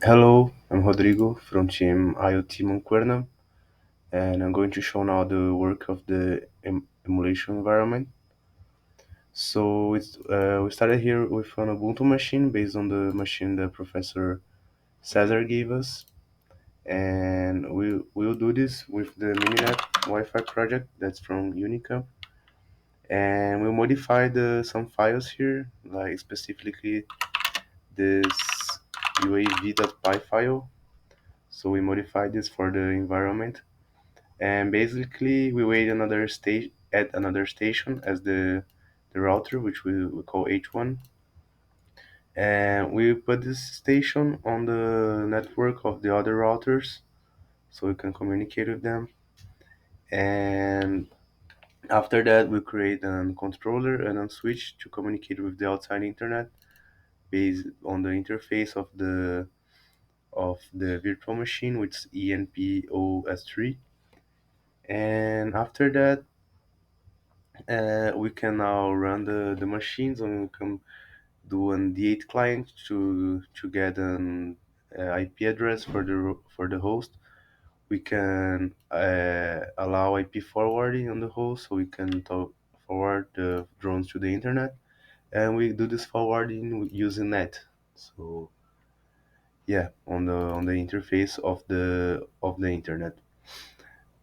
Hello, I'm Rodrigo from team IoT Mancuerna, and I'm going to show now the work of the emulation environment. We started here with an Ubuntu machine based on the machine that Professor Cesar gave us, and we'll do this with the Mininet Wi-Fi project that's from Unica, and we'll modify the some files here, like specifically this uav.py file. So we modified this for the environment, and basically we wait another stage at another station as the router, which we call H1, and we put this station on the network of the other routers so we can communicate with them. And after that we create a controller and a switch to communicate with the outside internet based on the interface of the virtual machine, which is ENPOS3. And after that, we can now run the machines, and we can do an D8 client to get an IP address for the host. We can allow IP forwarding on the host, so we can forward the drones to the internet, and we do this forwarding using net. So yeah, on the interface of the internet.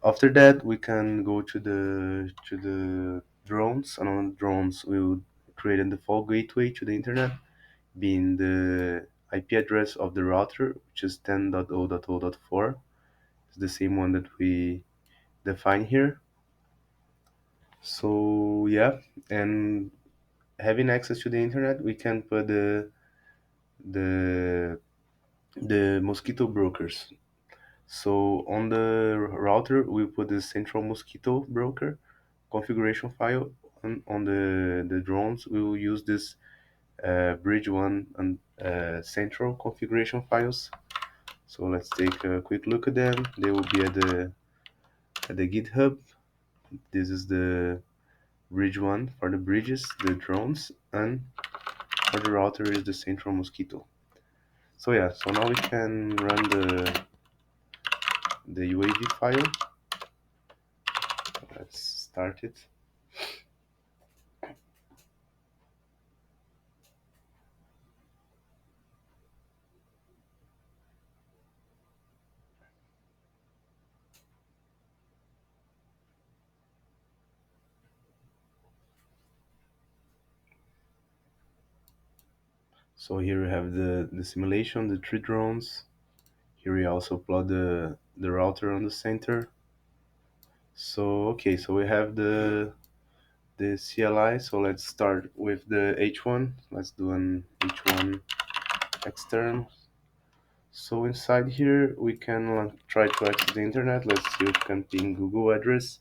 After that, we can go to the drones, and on drones we will create a default gateway to the internet, being the IP address of the router, which is 10.0.0.4. It's the same one that we define here. So yeah, and having access to the internet, we can put the the mosquito brokers. So on the router, we put the central mosquito broker configuration file. On the drones, we will use this bridge one and central configuration files. So let's take a quick look at them. They will be at the GitHub. This is the bridge one for the bridges, the drones, and for the router is the central mosquito. So yeah, so now we can run the UAV file. Let's start it. So here we have the simulation, the three drones. Here we also plot the router on the center. So okay, so we have the CLI. So let's start with the H1. Let's do an H1 external. So inside here we can try to access the internet. Let's see if we can ping Google address.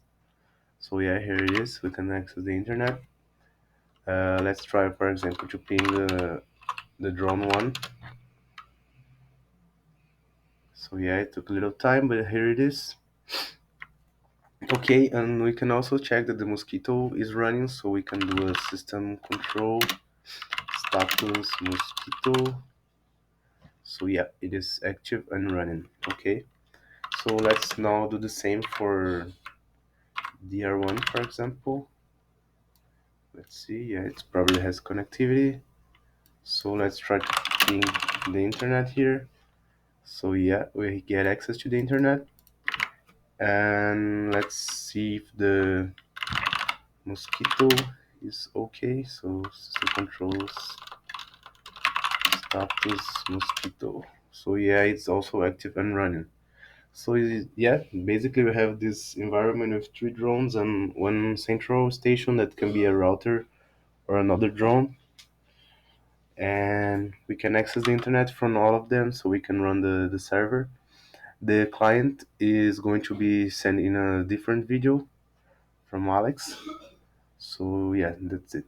So yeah, here it is. We can access the internet. Let's try, for example, to ping the drone one. So yeah, it took a little time, but here it is. Okay, and we can also check that the mosquito is running, so we can do a system control status mosquito. So yeah, it is active and running. Okay, so let's now do the same for DR1, for example. Let's see, yeah, it probably has connectivity. So let's try to ping the internet here. So yeah, we get access to the internet, and let's see if the mosquito is okay. So system controls status mosquito. So yeah, it's also active and running. So yeah, basically we have this environment with three drones and one central station that can be a router or another drone, and we can access the internet from all of them, so we can run the server. The client is going to be sent in a different video from Alex. So yeah, that's it.